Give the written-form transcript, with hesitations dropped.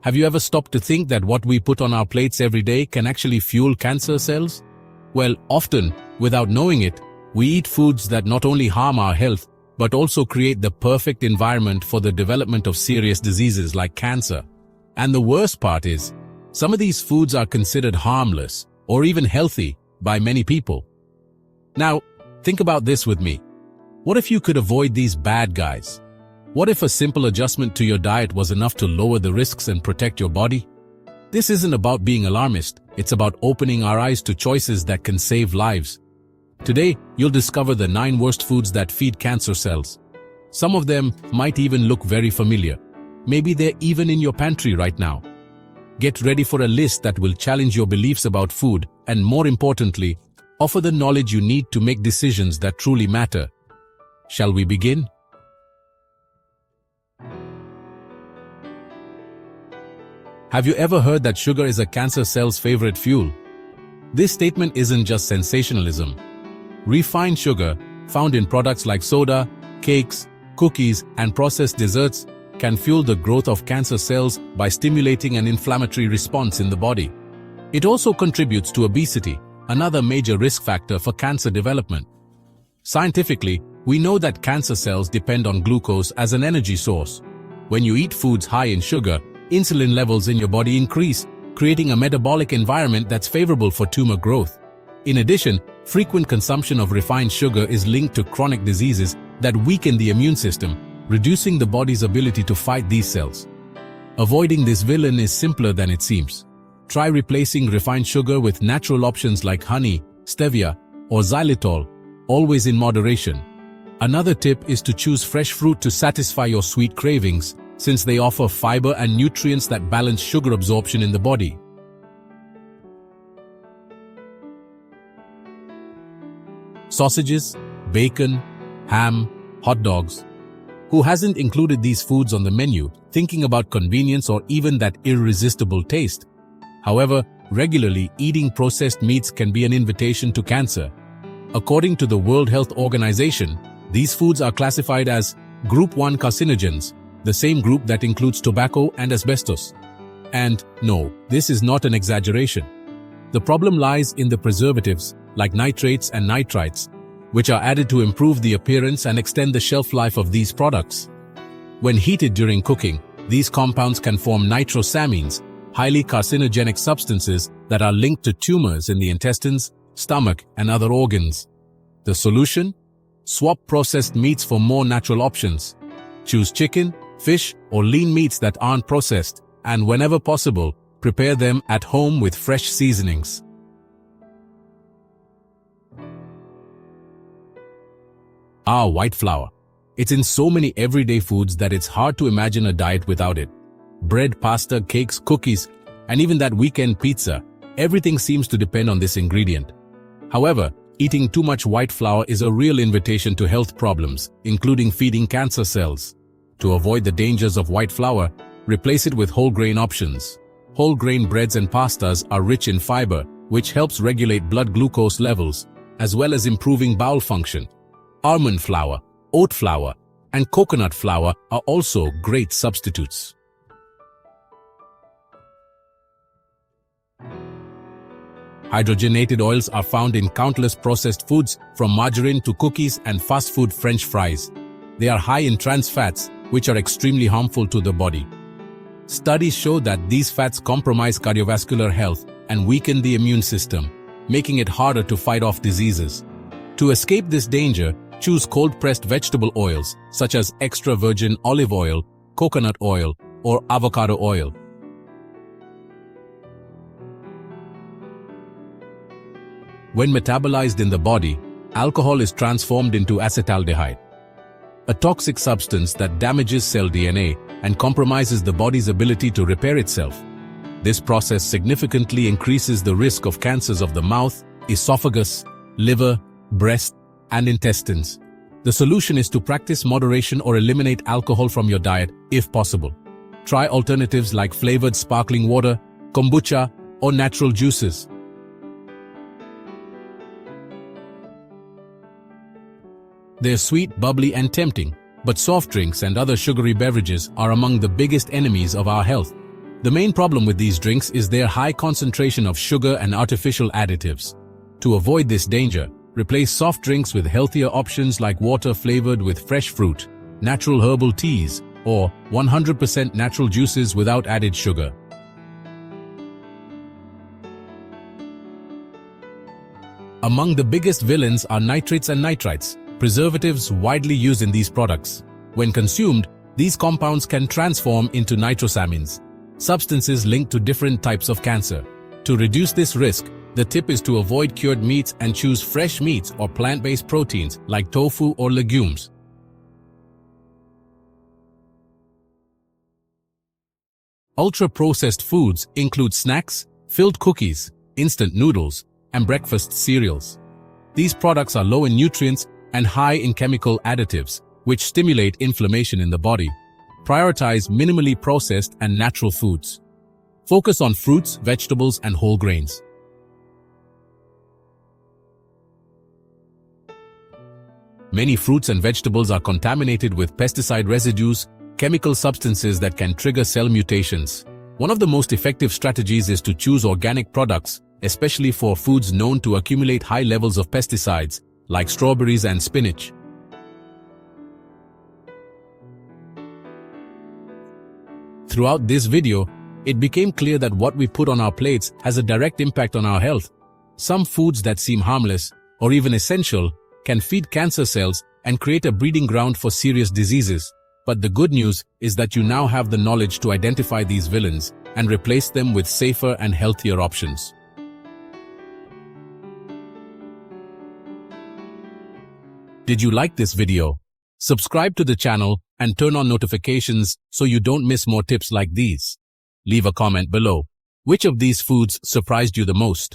Have you ever stopped to think that what we put on our plates every day can actually fuel cancer cells? Well, often, without knowing it, we eat foods that not only harm our health, but also create the perfect environment for the development of serious diseases like cancer. And the worst part is, some of these foods are considered harmless or even healthy by many people. Now, think about this with me. What if you could avoid these bad guys? What if a simple adjustment to your diet was enough to lower the risks and protect your body? This isn't about being alarmist, it's about opening our eyes to choices that can save lives. Today, you'll discover the 9 worst foods that feed cancer cells. Some of them might even look very familiar. Maybe they're even in your pantry right now. Get ready for a list that will challenge your beliefs about food and, more importantly, offer the knowledge you need to make decisions that truly matter. Shall we begin? Have you ever heard that sugar is a cancer cell's favorite fuel? This statement isn't just sensationalism. Refined sugar, found in products like soda, cakes, cookies, and processed desserts, can fuel the growth of cancer cells by stimulating an inflammatory response in the body. It also contributes to obesity, another major risk factor for cancer development. Scientifically, we know that cancer cells depend on glucose as an energy source. When you eat foods high in sugar, insulin levels in your body increase, creating a metabolic environment that's favorable for tumor growth. In addition, frequent consumption of refined sugar is linked to chronic diseases that weaken the immune system, reducing the body's ability to fight these cells. Avoiding this villain is simpler than it seems. Try replacing refined sugar with natural options like honey, stevia, or xylitol, always in moderation. Another tip is to choose fresh fruit to satisfy your sweet cravings, since they offer fiber and nutrients that balance sugar absorption in the body. Sausages, bacon, ham, hot dogs. Who hasn't included these foods on the menu, thinking about convenience or even that irresistible taste? However, regularly eating processed meats can be an invitation to cancer. According to the World Health Organization, these foods are classified as Group 1 carcinogens, the same group that includes tobacco and asbestos. And no, this is not an exaggeration. The problem lies in the preservatives, like nitrates and nitrites, which are added to improve the appearance and extend the shelf life of these products. When heated during cooking, these compounds can form nitrosamines, highly carcinogenic substances that are linked to tumors in the intestines, stomach, and other organs. The solution? Swap processed meats for more natural options. Choose chicken, fish, or lean meats that aren't processed, and whenever possible, prepare them at home with fresh seasonings. White flour. It's in so many everyday foods that it's hard to imagine a diet without it. Bread, pasta, cakes, cookies, and even that weekend pizza, everything seems to depend on this ingredient. However, eating too much white flour is a real invitation to health problems, including feeding cancer cells. To avoid the dangers of white flour, replace it with whole grain options. Whole grain breads and pastas are rich in fiber, which helps regulate blood glucose levels, as well as improving bowel function. Almond flour, oat flour, and coconut flour are also great substitutes. Hydrogenated oils are found in countless processed foods, from margarine to cookies and fast food French fries. They are high in trans fats, which are extremely harmful to the body. Studies show that these fats compromise cardiovascular health and weaken the immune system, making it harder to fight off diseases. To escape this danger, choose cold-pressed vegetable oils such as extra virgin olive oil, coconut oil, or avocado oil. When metabolized in the body, alcohol is transformed into acetaldehyde, a toxic substance that damages cell DNA and compromises the body's ability to repair itself. This process significantly increases the risk of cancers of the mouth, esophagus, liver, breast, and intestines. The solution is to practice moderation or eliminate alcohol from your diet if possible. Try alternatives like flavored sparkling water, kombucha, or natural juices. They're sweet, bubbly, and tempting, but soft drinks and other sugary beverages are among the biggest enemies of our health. The main problem with these drinks is their high concentration of sugar and artificial additives. To avoid this danger, replace soft drinks with healthier options like water flavored with fresh fruit, natural herbal teas, or 100% natural juices without added sugar. Among the biggest villains are nitrates and nitrites, preservatives widely used in these products. When consumed, these compounds can transform into nitrosamines, substances linked to different types of cancer. To reduce this risk, the tip is to avoid cured meats and choose fresh meats or plant-based proteins like tofu or legumes. Ultra-processed foods include snacks, filled cookies, instant noodles, and breakfast cereals. These products are low in nutrients and high in chemical additives, which stimulate inflammation in the body. Prioritize minimally processed and natural foods. Focus on fruits, vegetables, and whole grains. Many fruits and vegetables are contaminated with pesticide residues, chemical substances that can trigger cell mutations. One of the most effective strategies is to choose organic products, especially for foods known to accumulate high levels of pesticides, like strawberries and spinach. Throughout this video, it became clear that what we put on our plates has a direct impact on our health. Some foods that seem harmless, or even essential, can feed cancer cells and create a breeding ground for serious diseases. But the good news is that you now have the knowledge to identify these villains and replace them with safer and healthier options. Did you like this video? Subscribe to the channel and turn on notifications so you don't miss more tips like these. Leave a comment below. Which of these foods surprised you the most?